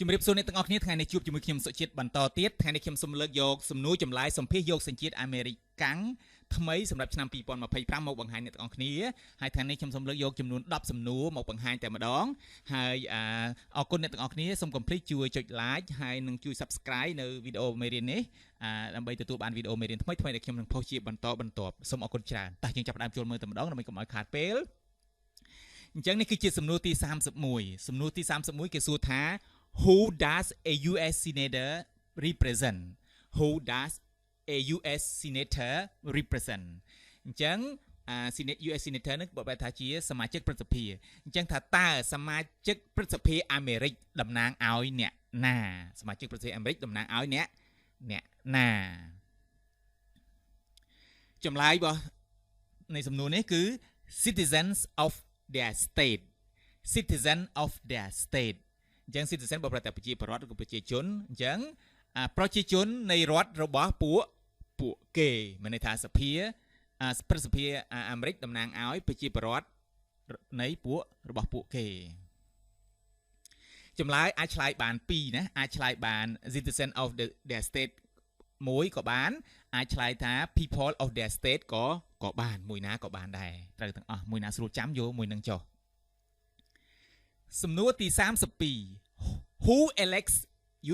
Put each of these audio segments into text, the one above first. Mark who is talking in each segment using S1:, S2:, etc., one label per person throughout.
S1: ជំរាបសួរអ្នកទាំងអស់គ្នាថ្ងៃនេះជួបជាមួយខ្ញុំសុជាតិបន្តទៀតថ្ងៃនេះខ្ញុំសូមលើកយកសំណួរចម្លើយសម្ភាសយកសញ្ជាតិអាមេរិកាំងថ្មីសម្រាប់ឆ្នាំ2025មកបង្ហាញអ្នកទាំងអស់គ្នាហើយថ្ងៃនេះខ្ញុំសូមលើកយកចំនួន10សំណួរមកបង្ហាញតែម្ដងហើយអរគុណអ្នកទាំងអស់គ្នាសូមកុំភ្លេចជួយចុច like ហើយនិងជួយ subscribe នៅវីដេអូមេរៀននេះដើម្បីទទួលបានវីដេអូមេរៀនថ្មីៗដែលខ្ញុំនឹងផុសជាបន្តបន្ទាប់សូមអរគុណច្រើនតោះយើងចាប់ផ្ដើមចូលមើលតែម្ដងដើម្បីកុំឲ្យខាតពេលអញ្ចឹងនេះគឺជាសំណួរទី31សំណួរទី31គេសួរថា Who does a US senator represent? Who does a US senator represent? អញ្ចឹងUS senator នឹងបកប្រែថាជាសមាជិកព្រឹទ្ធសភាអញ្ចឹងថាតើសមាជិកព្រឹទ្ធសភាអាមេរិកតំណាងឲ្យអ្នកណាសមាជិកព្រឹទ្ធសភាអាមេរិកតំណាងឲ្យអ្នកណាចម្លើយរបស់នៃសំណួរនេះគឺ citizens of their state citizen of their state អញ្ចឹង citizen បកប្រែថាប្រជាពលរដ្ឋឬក៏ប្រជាជនអញ្ចឹងប្រជាជននៃរដ្ឋរបស់ពួកគេមានន័យថាសភាព្រឹទ្ធសភាអាមេរិកតំណាងឲ្យប្រជាពលរដ្ឋនៃរបស់ពួកគេចម្លើយអាចឆ្លើយបាន2ណាអាចឆ្លើយបាន citizen of their state មួយក៏បានអាចឆ្លើយថា people of their state ក៏បានមួយណាក៏បានដែរត្រូវទាំងអស់មួយណាស្រួលចាំយកមួយនឹងចុះសំណួរទី32 Who elects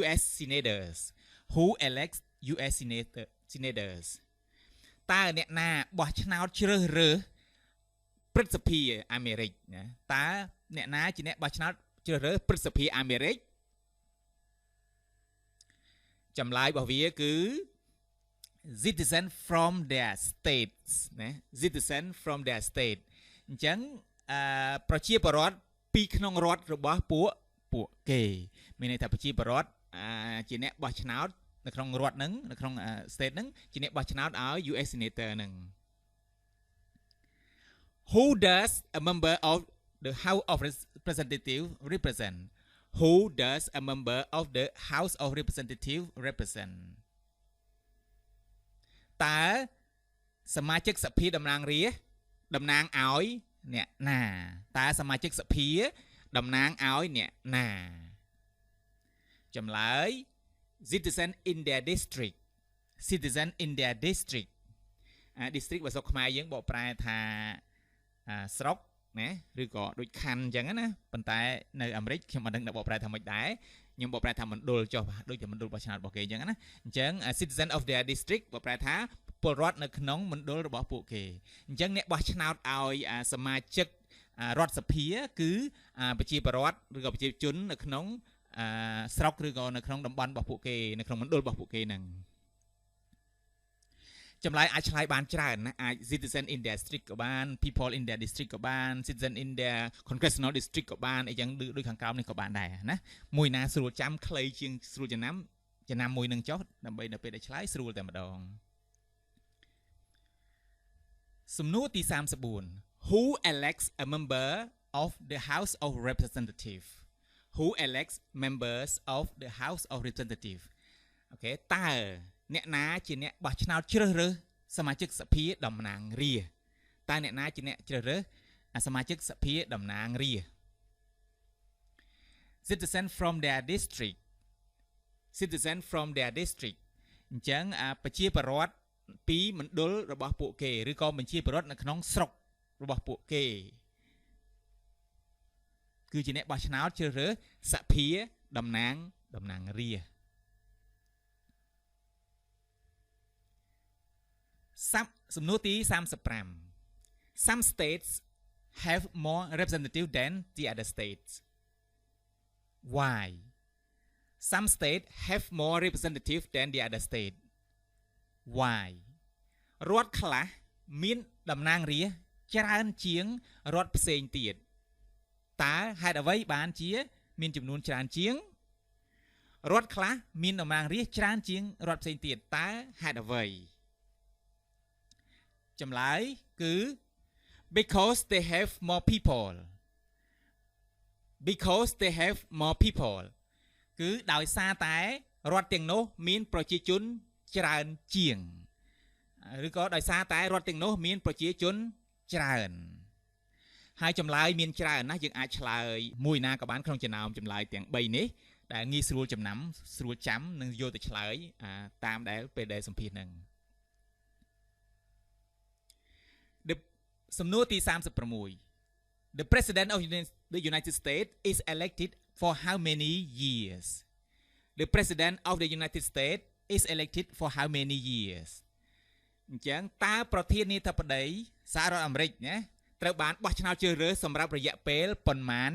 S1: US senators Who elects US senators តើអ្នកណាបោះឆ្នោតជ្រើសរើសព្រឹទ្ធសភាអាមេរិកណាតើអ្នកណាជាអ្នកបោះឆ្នោតជ្រើសរើសព្រឹទ្ធសភាអាមេរិកចម្លើយរបស់វាគឺ citizen from their states ណា citizen from their state អញ្ចឹងប្រជាពលរដ្ឋពីក្នុងរដ្ឋរបស់ពួកគេមានន័យថាប្រជាពលរដ្ឋជាអ្នកបោះឆ្នោតនៅក្នុងរដ្ឋហ្នឹងនៅក្នុង state ហ្នឹងជាអ្នកបោះឆ្នោតឲ្យ US senator ហ្នឹង Who does a member of the House of Representatives represent Who does a member of the House of Representatives represent តើសមាជិកសភាតំណាងរាស្ត្រតំណាងឲ្យអ្នកណាតើសមាជិកសភាតំណាងឲ្យអ្នកណាចម្លើយ citizen in their district citizen in their district district បើស្រុកខ្មែរយើងបកប្រែថាស្រុកណាឬក៏ដូចខណ្ឌអញ្ចឹងណាប៉ុន្តែនៅអាមេរិកខ្ញុំមិនដឹងបកប្រែថាម៉េចដែរខ្ញុំបកប្រែថាមណ្ឌលចុះដូចជាមណ្ឌលបោះឆ្នោតរបស់គេអញ្ចឹងណាអញ្ចឹង citizen of their district បកប្រែថាពលរដ្ឋនៅក្នុងមណ្ឌលរបស់ពួកគេអញ្ចឹងអ្នកបោះឆ្នោតឲ្យសមាជិករដ្ឋសភាគឺប្រជាពលរដ្ឋឬក៏ប្រជាជននៅក្នុងស្រុកឬក៏នៅក្នុងតំបន់របស់ពួកគេនៅក្នុងមណ្ឌលរបស់ពួកគេហ្នឹងចម្លើយអាចឆ្លើយបានច្រើនណាអាច citizen in their district ក៏បាន people in their district ក៏បាន citizen in their congressional district ក៏បានអីចឹងដូចខាងក្រោមនេះក៏បានដែរណាមួយណាស្រួលចាំខ្លីជាងស្រួលចំណាំមួយនឹងចុះដើម្បីនៅពេលដែលឆ្លើយស្រួលតែម្ដងសំណួរទី34 Who elects a member of the House of Representatives Who elects members of the House of Representatives អូខេតើអ្នកណាជាអ្នកបោះឆ្នោតជ្រើសរើសសមាជិកសភាតំណាងរាស្ត្រតើអ្នកណាជាអ្នកជ្រើសរើសសមាជិកសភាតំណាងរាស្ត្រ Citizen from their district Citizen from their district អញ្ចឹងប្រជាពលរដ្ឋពីមណ្ឌលរបស់ពួកគេឬក៏បញ្ជាពលរដ្ឋនៅក្នុងស្រុករបស់ពួកគេគឺជាអ្នកបោះឆ្នោតជ្រើសរើសសភាតំណាងរាស្ត្រសំណួរទី35 Some states have more representatives than the other states Why Some states have more representatives than the other state Why រដ្ឋខ្លះមានតំណាងរាស្ត្រច្រើនជាងរដ្ឋផ្សេងទៀតតើហេតុអ្វីបានជាមានចំនួនច្រើនជាងរដ្ឋខ្លះមានតំណាងរាស្ត្រច្រើនជាងរដ្ឋផ្សេងទៀតតើហេតុអ្វីចម្លើយគឺ because they have more people because they have more people គឺដោយសារតែរដ្ឋទាំងនោះមានប្រជាជនច្រើនជាងឬក៏ដោយសារតែរដ្ឋទាំងនោះមានប្រជាជនច្រើនហើយចម្លើយមានច្រើនណាស់យើងអាចឆ្លើយមួយណាក៏បានក្នុងចំណោមចម្លើយទាំង3នេះ ដែលងាយស្រួលចំណាំស្រួលចាំនិងយកទៅឆ្លើយតាមដែលពេលដែលសម្ភាសន៍នឹង សំណួរទី36 The President of the United States is elected for how many years The President of the United States is elected for how many years អញ្ចឹងតើប្រធានាធិបតីសហរដ្ឋអាមេរិកណាត្រូវបានបោះឆ្នោតជ្រើសរើសសម្រាប់រយៈពេលប៉ុន្មាន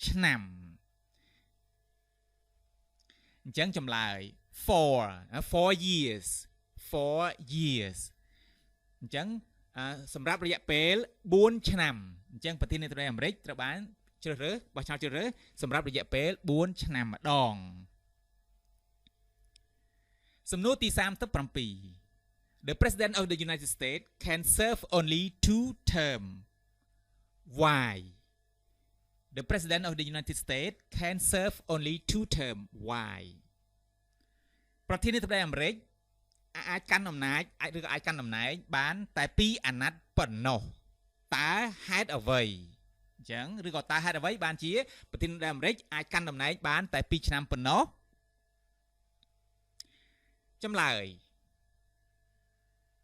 S1: ឆ្នាំអញ្ចឹងចម្លើយ 4 years អញ្ចឹងសម្រាប់រយៈពេល4ឆ្នាំអញ្ចឹងប្រធានាធិបតីអាមេរិកត្រូវបានជ្រើសរើសបោះឆ្នោតជ្រើសរើសសម្រាប់រយៈពេល4ឆ្នាំម្ដងសំណួរទី37 The President of the United States can serve only 2 terms Why The President of the United States can serve only 2 terms Why ប្រធានាធិបតីអាមេរិកអាចកាន់អំណាចឬក៏អាចកាន់តំណែងបានតែ2អាណត្តិប៉ុណ្ណោះតើហេតុអ្វីអញ្ចឹងឬក៏តើហេតុអ្វីបានជាប្រធានាធិបតីអាមេរិកអាចកាន់តំណែងបានតែ2ឆ្នាំប៉ុណ្ណោះចម្លើយ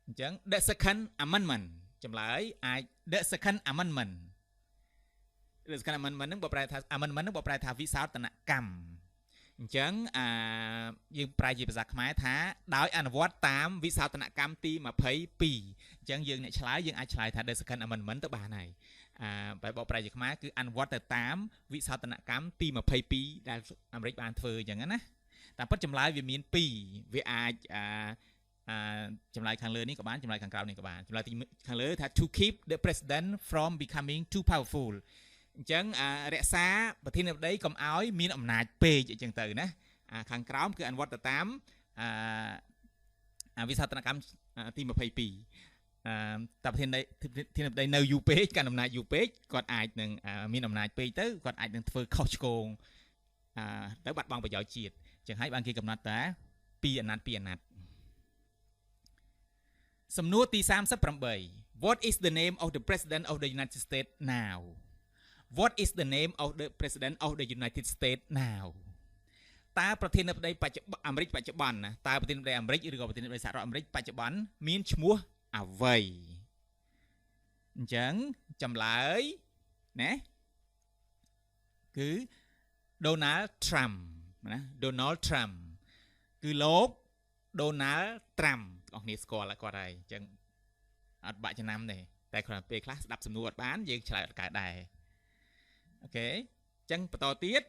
S1: អញ្ចឹង The Second Amendment ចម្លើយអាច The Second Amendment នឹងបកប្រែថា Amendment នឹងបកប្រែថាវិសោធនកម្មអញ្ចឹងយើងប្រែជាភាសាខ្មែរថាដោយអនុវត្តតាមវិសោធនកម្មទី22អញ្ចឹងយើងអ្នកឆ្លើយយើងអាចឆ្លើយថា The Second Amendment ទៅបានហើយបែបបកប្រែជាខ្មែរគឺអនុវត្តទៅតាមវិសោធនកម្មទី22ដែលអាមេរិកបានធ្វើអញ្ចឹងណាតែពិតចម្លើយវាមាន2វាអាចចម្លើយខាងលើនេះក៏បានចម្លើយខាងក្រោមនេះក៏បានចម្លើយទីខាងលើថា to keep the president from becoming too powerful អញ្ចឹងរក្សាប្រធានាធិបតីកុំឲ្យមានអំណាចពេកអញ្ចឹងទៅណាខាងក្រោមគឺអនុវត្តទៅតាមវិសោធនកម្មទី22តែប្រធានាធិបតីនៅយូរពេកកាន់អំណាចយូរពេកគាត់អាចនឹងមានអំណាចពេកទៅគាត់អាចនឹងធ្វើខុសឆ្គងទៅបាត់បង់ប្រយោជន៍ជាតិអញ្ចឹងហើយបានគេកំណត់ថា2អាណត្តិសំណួរទី38 What is the name of the President of the United States now What is the name of the President of the United States now តើប្រធានាធិបតីអាមេរិកបច្ចុប្បន្នណាតើប្រធានាធិបតីអាមេរិកឬក៏ប្រធានាធិបតីសហរដ្ឋអាមេរិកបច្ចុប្បន្នមានឈ្មោះអ្វីអញ្ចឹងចម្លើយណាគឺ Donald Trump ណា Donald Trump គឺលោក Donald Trump បងប្អូនស្គាល់គាត់ហើយអញ្ចឹងអត់បាក់ចំណាំទេតែគ្រាន់ពេលខ្លះស្ដាប់សំណួរអត់បានយើងឆ្លើយអត់កើតដែរអូខេអញ្ចឹងបន្តទៀត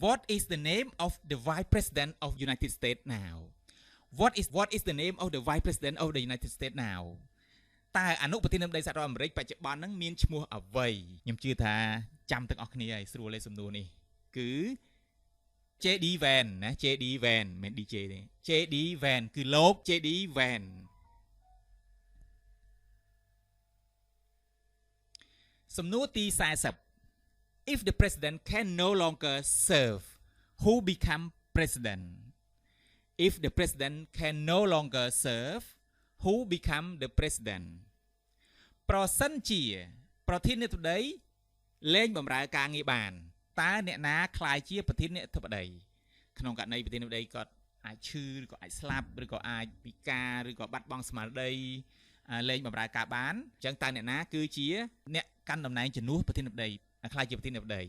S1: What is the name of the Vice President of United States now What is the name of the Vice President of the United States now តើអនុប្រធានាធិបតីសហរដ្ឋអាមេរិកបច្ចុប្បន្នហ្នឹងមានឈ្មោះអ្វីខ្ញុំជឿថាចាំទាំងអស់គ្នាហើយស្រួលលេខសំណួរនេះគឺ JD Vance ណា JD Vance មិន DJ ទេ JD Vance គឺលោក JD Vance សំណួរទី40 If the president can no longer serve who become president If the president can no longer serve who become the president ប្រសិនជាប្រធានាធិបតីលែងបម្រើការងារបានតើអ្នកណាក្លាយជាប្រធានាធិបតីក្នុងករណីប្រធានាធិបតីគាត់អាចឈឺឬក៏អាចស្លាប់ឬក៏អាចពិការឬក៏បាត់បង់ស្មារតីលែងបម្រើការបានអញ្ចឹងតើអ្នកណាគឺជាអ្នកកាន់តំណែងជំនួសប្រធានាធិបតីក្លាយជាប្រធានាធិបតី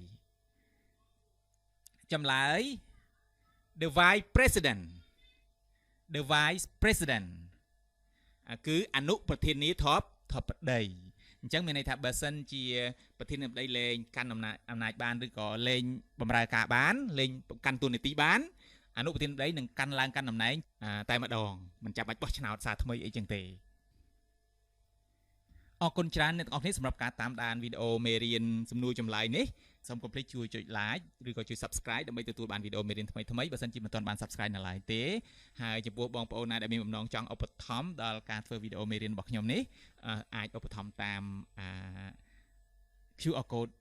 S1: ចម្លើយ The Vice President គឺអនុប្រធានាធិបតីអញ្ចឹងមានន័យថាបើសិនជាប្រធានាធិបតីលែងកាន់អំណាចបានឬក៏លែងបម្រើការបានលែងកាន់តួនាទីបានអនុប្រធានាធិបតីនឹងកាន់ឡើងកាន់តំណែងតែម្ដងមិនចាំបាច់បោះឆ្នោតសារថ្មីអីចឹងទេអរគុណច្រើនអ្នកទាំងអស់គ្នាសម្រាប់ការតាមដានវីដេអូមេរៀនសំណួរចម្លើយនេះសូមកុំភ្លេចជួយចុច like ឬក៏ជួយ subscribe ដើម្បីទទួលបានវីដេអូមេរៀនថ្មីៗបើសិនជាមិនទាន់បាន subscribe នៅឡើយទេហើយចំពោះបងប្អូនណាដែលមានបំណងចង់ឧបត្ថម្ភដល់ការធ្វើវីដេអូមេរៀនរបស់ខ្ញុំនេះអាចឧបត្ថម្ភតាមQR code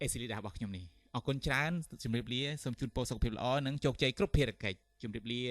S1: Esilida របស់ខ្ញុំនេះអរគុណច្រើនជម្រាបលាសូមជូនពរសុខភាពល្អនិងជោគជ័យគ្រប់ភារកិច្ចជម្រាបលា